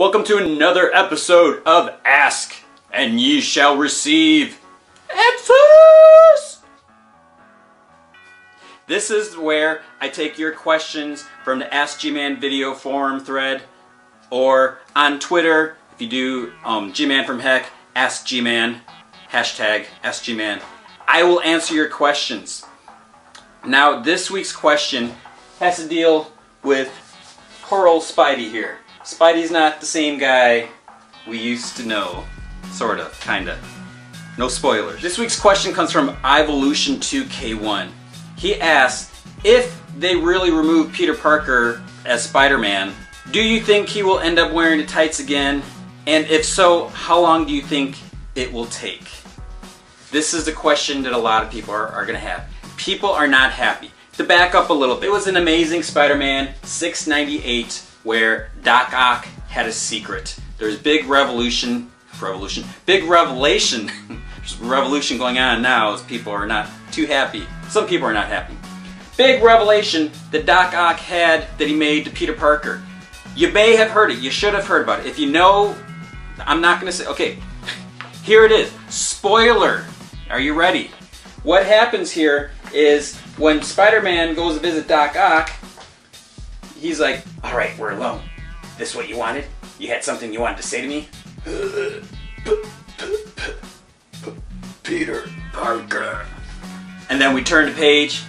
Welcome to another episode of Ask and Ye Shall Receive Answers! This is where I take your questions from the Ask G-Man video forum thread, or on Twitter, if you do G-Man from Heck, Ask G-Man, hashtag Ask G-Man. I will answer your questions. Now, this week's question has to deal with poor old Spidey here. Spidey's not the same guy we used to know. Sort of, kinda. No spoilers. This week's question comes from Evolution2K1. He asks, if they really remove Peter Parker as Spider-Man, do you think he will end up wearing the tights again? And if so, how long do you think it will take? This is the question that a lot of people are going to have. People are not happy. To back up a little bit, it was an Amazing Spider-Man 698 where Doc Ock had a secret. There's big revelation, big revelation. There's a revolution going on now as people are not too happy. Some people are not happy. Big revelation that Doc Ock had that he made to Peter Parker. You may have heard it. You should have heard about it. If you know, I'm not going to say. Okay, here it is. Spoiler. Are you ready? What happens here is when Spider-Man goes to visit Doc Ock, he's like, all right, we're alone. This is what you wanted? You had something you wanted to say to me? Peter Parker. And then we turn the page,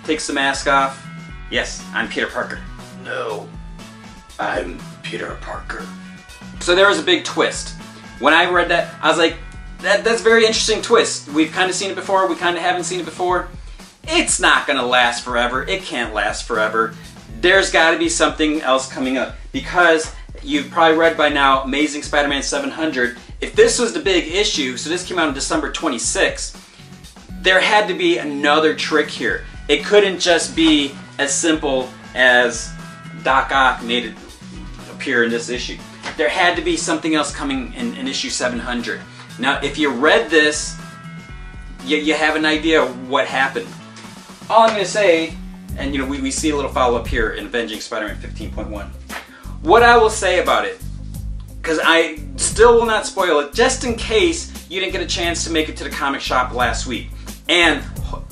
takes the mask off. Yes, I'm Peter Parker. No, I'm Peter Parker. So there was a big twist. When I read that, I was like, that's a very interesting twist. We've kind of seen it before, we kind of haven't seen it before. It's not going to last forever. It can't last forever. There's got to be something else coming up. Because you've probably read by now Amazing Spider-Man 700. If this was the big issue, so this came out on December 26th, there had to be another trick here. It couldn't just be as simple as Doc Ock made it appear in this issue. There had to be something else coming in issue 700. Now, if you read this, you have an idea of what happened. All I'm going to say, and we see a little follow-up here in Avenging Spider-Man 15.1. What I will say about it, because I still will not spoil it, just in case you didn't get a chance to make it to the comic shop last week, and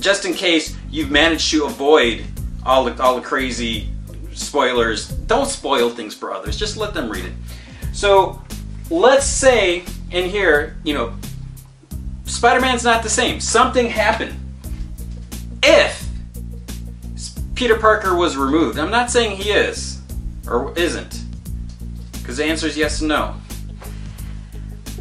just in case you've managed to avoid all the crazy spoilers. Don't spoil things for others. Just let them read it. So let's say in here, Spider-Man's not the same. Something happened. If Peter Parker was removed, I'm not saying he is or isn't, because the answer is yes and no.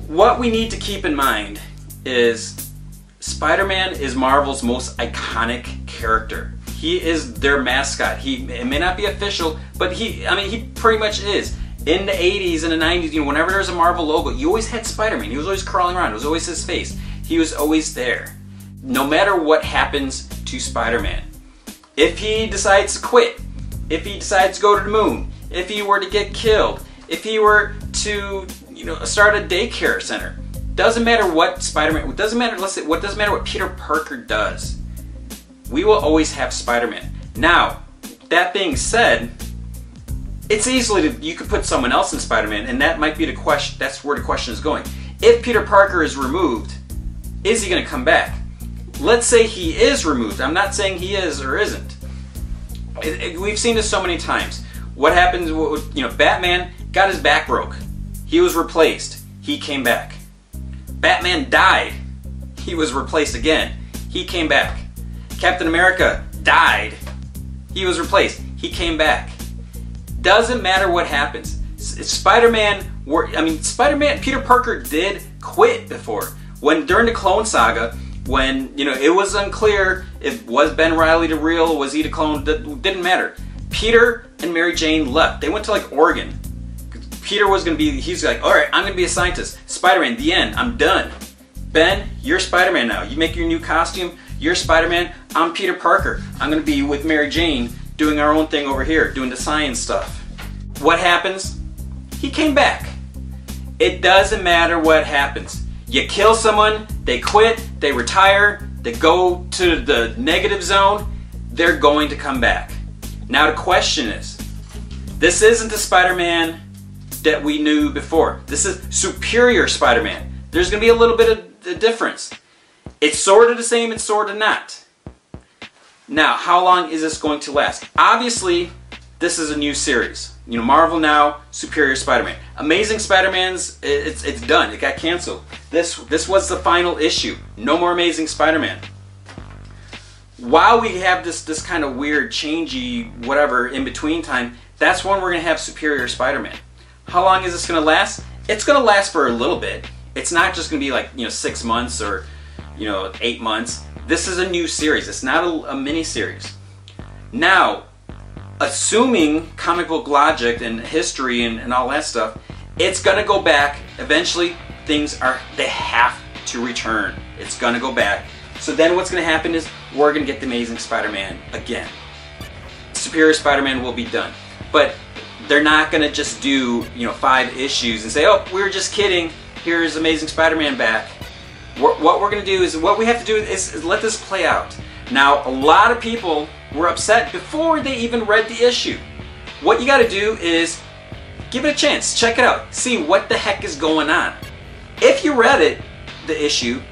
What we need to keep in mind is Spider-Man is Marvel's most iconic character. He is their mascot. It may not be official, but he pretty much is. In the 80s and the 90s, whenever there's a Marvel logo, you always had Spider-Man. He was always crawling around. It was always his face. He was always there. No matter what happens to Spider-Man. If he decides to quit, if he decides to go to the moon, if he were to get killed, if he were to, start a daycare center, doesn't matter what Spider-Man, doesn't matter what Peter Parker does. We will always have Spider-Man. Now, that being said, it's you could put someone else in Spider-Man, and that might be the question. That's where the question is going. If Peter Parker is removed, is he going to come back? Let's say he is removed. I'm not saying he is or isn't. We've seen this so many times. What happens? Batman got his back broke. He was replaced. He came back. Batman died. He was replaced again. He came back. Captain America died. He was replaced. He came back. Doesn't matter what happens. Spider-Man, Peter Parker did quit before. During the Clone Saga, when it was unclear if was Ben Reilly the real, was he the clone, didn't matter. Peter and Mary Jane left. They went to Oregon. Peter was going to be, he's like, all right, I'm going to be a scientist. Spider-Man, the end, I'm done. Ben, you're Spider-Man now. You make your new costume, you're Spider-Man, I'm Peter Parker. I'm going to be with Mary Jane doing our own thing over here, doing the science stuff. What happens? He came back. It doesn't matter what happens. You kill someone, they quit, they retire, they go to the negative zone, they're going to come back. Now the question is, this isn't the Spider-Man that we knew before. This is superior Spider-Man. There's going to be a little bit of a difference. It's sort of the same, it's sort of not. Now, how long is this going to last? Obviously, this is a new series. You know, Marvel Now, Superior Spider-Man. Amazing Spider-Man's, it's done. It got canceled. This was the final issue. No more Amazing Spider-Man. While we have this kind of weird, changey, whatever, in-between time, that's when we're going to have Superior Spider-Man. How long is this going to last? It's going to last for a little bit. It's not just going to be like, 6 months or, 8 months. This is a new series. It's not a mini-series. Now, assuming comic book logic and history and all that stuff, it's going to go back. Eventually, they have to return. It's going to go back. So then what's going to happen is we're going to get the Amazing Spider-Man again. Superior Spider-Man will be done. But they're not going to just do, 5 issues and say, oh, we were just kidding. Here's Amazing Spider-Man back. What we're going to do is, what we have to do is let this play out. Now, a lot of people were upset before they even read the issue. What you got to do is give it a chance. Check it out. See what the heck is going on. If you read it, the issue,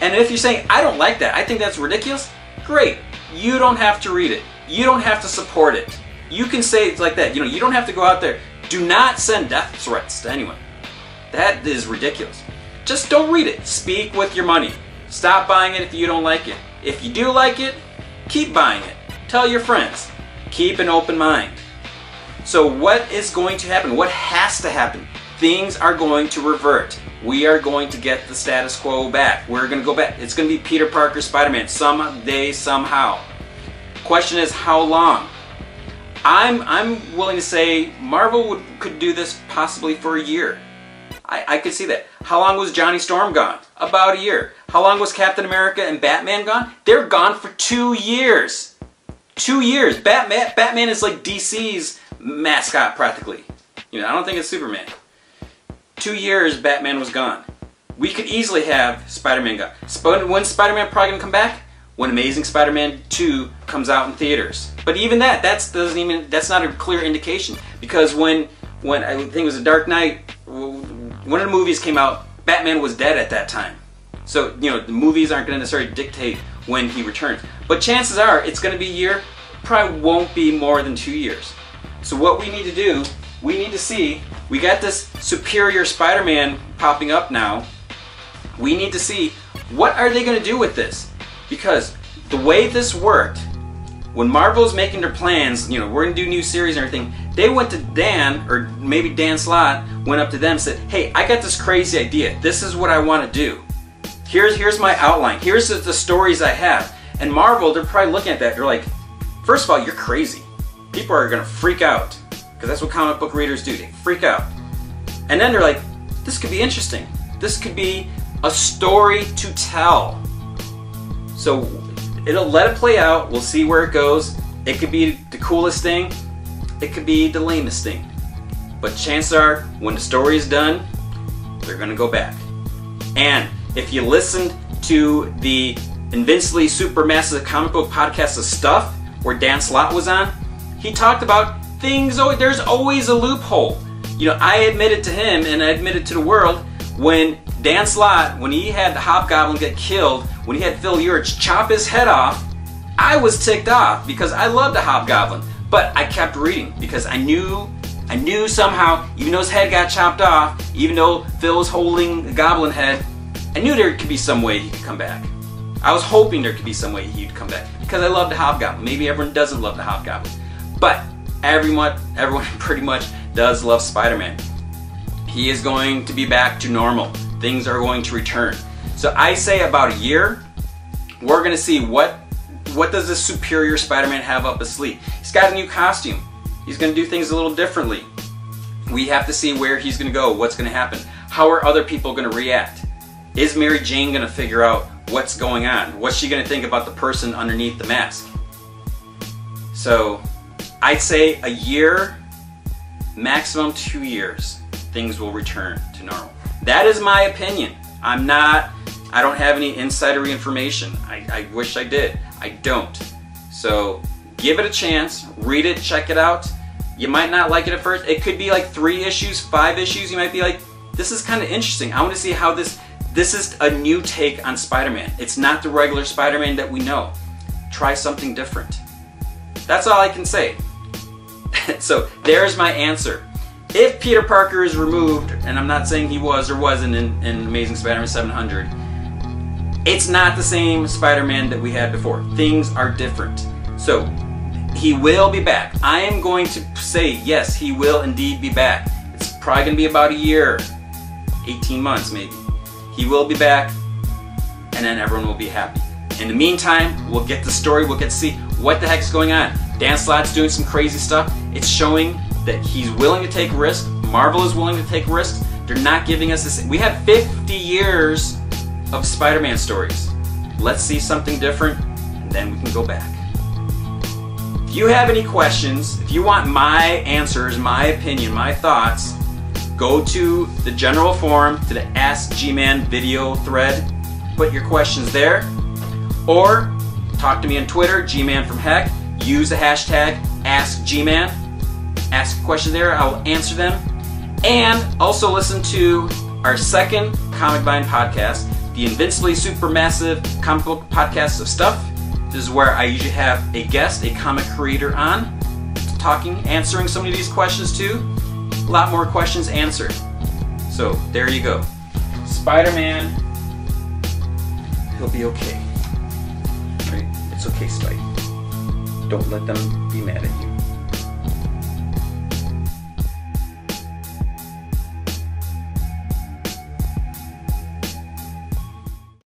and if you're saying, I don't like that, I think that's ridiculous, great. You don't have to read it. You don't have to support it. You can say it's like that. You don't have to go out there. Do not send death threats to anyone. That is ridiculous. Just don't read it. Speak with your money. Stop buying it if you don't like it. If you do like it, keep buying it. Tell your friends. Keep an open mind. So what is going to happen? What has to happen? Things are going to revert. We are going to get the status quo back. We're going to go back. It's going to be Peter Parker Spider-Man someday, somehow. Question is, how long? I'm willing to say Marvel could do this possibly for a year. I could see that. How long was Johnny Storm gone? About a year. How long was Captain America and Batman gone? They're gone for 2 years. 2 years. Batman is like DC's mascot practically. I don't think it's Superman. 2 years Batman was gone. We could easily have Spider-Man gone. When's Spider-Man probably going to come back? When Amazing Spider-Man 2 comes out in theaters. But even that's not a clear indication, because when I think it was The Dark Knight, one of the movies came out, Batman was dead at that time. So, the movies aren't going to necessarily dictate when he returns. But chances are it's going to be a year, probably won't be more than 2 years. So what we need to do, we need to see, we got this Superior Spider-Man popping up now. We need to see, what are they going to do with this? Because the way this worked, when Marvel's making their plans, we're going to do new series and everything, they went to Dan, or maybe Dan Slott, went up to them and said, hey, I got this crazy idea. This is what I want to do. Here's my outline. Here's the stories I have. And Marvel, they're probably looking at that. They're like, first of all, you're crazy. People are going to freak out. Because that's what comic book readers do. They freak out. And then they're like, this could be interesting. This could be a story to tell. So let it play out. We'll see where it goes. It could be the coolest thing. It could be the lamest thing. But chances are, when the story is done, they're going to go back. And if you listened to the Invincibly Supermassive Comic Book Podcast of Stuff, where Dan Slott was on, he talked about things. There's always a loophole. I admitted to him, and I admitted to the world, when Dan Slott, when he had the Hobgoblin get killed, when he had Phil Urich chop his head off, I was ticked off because I loved the Hobgoblin. But I kept reading because I knew somehow, even though his head got chopped off, even though Phil was holding the goblin head, I knew there could be some way he could come back. I was hoping there could be some way he'd come back because I love the Hobgoblin. Maybe everyone doesn't love the Hobgoblin, but everyone pretty much does love Spider-Man. He is going to be back to normal. Things are going to return. So I say about a year, we're going to see what does this Superior Spider-Man have up his sleeve. He's got a new costume. He's going to do things a little differently. We have to see where he's going to go, what's going to happen. How are other people going to react? Is Mary Jane going to figure out what's going on? What's she going to think about the person underneath the mask? So I'd say a year, maximum 2 years, things will return to normal. That is my opinion. I don't have any insidery information. I wish I did. I don't. So give it a chance, read it, check it out. You might not like it at first. It could be like 3 issues, 5 issues. You might be like, this is kind of interesting. I want to see how this is a new take on Spider-Man. It's not the regular Spider-Man that we know. Try something different. That's all I can say. So there's my answer. If Peter Parker is removed, and I'm not saying he was or wasn't in Amazing Spider-Man 700, it's not the same Spider-Man that we had before. Things are different. So he will be back. I am going to say, yes, he will indeed be back. It's probably going to be about a year, 18 months maybe. He will be back, and then everyone will be happy. In the meantime, we'll get the story, we'll get to see what the heck's going on. Dan Slott's doing some crazy stuff. It's showing that he's willing to take risks. Marvel is willing to take risks. They're not giving us this. We had 50 years of Spider-Man stories. Let's see something different, and then we can go back. If you have any questions, if you want my answers, my opinion, my thoughts, go to the general forum, to the Ask G-Man video thread. Put your questions there. Or talk to me on Twitter, G-Man from Heck. Use the hashtag AskGman. Ask a question there, I will answer them. And also listen to our second ComicVine podcast, the Invincibly Supermassive Comic Book Podcast of Stuff. This is where I usually have a guest, a comic creator on, talking, answering some of these questions too. A lot more questions answered. So there you go. Spider-Man, he'll be okay. Right? It's okay, Spidey. Don't let them be mad at you.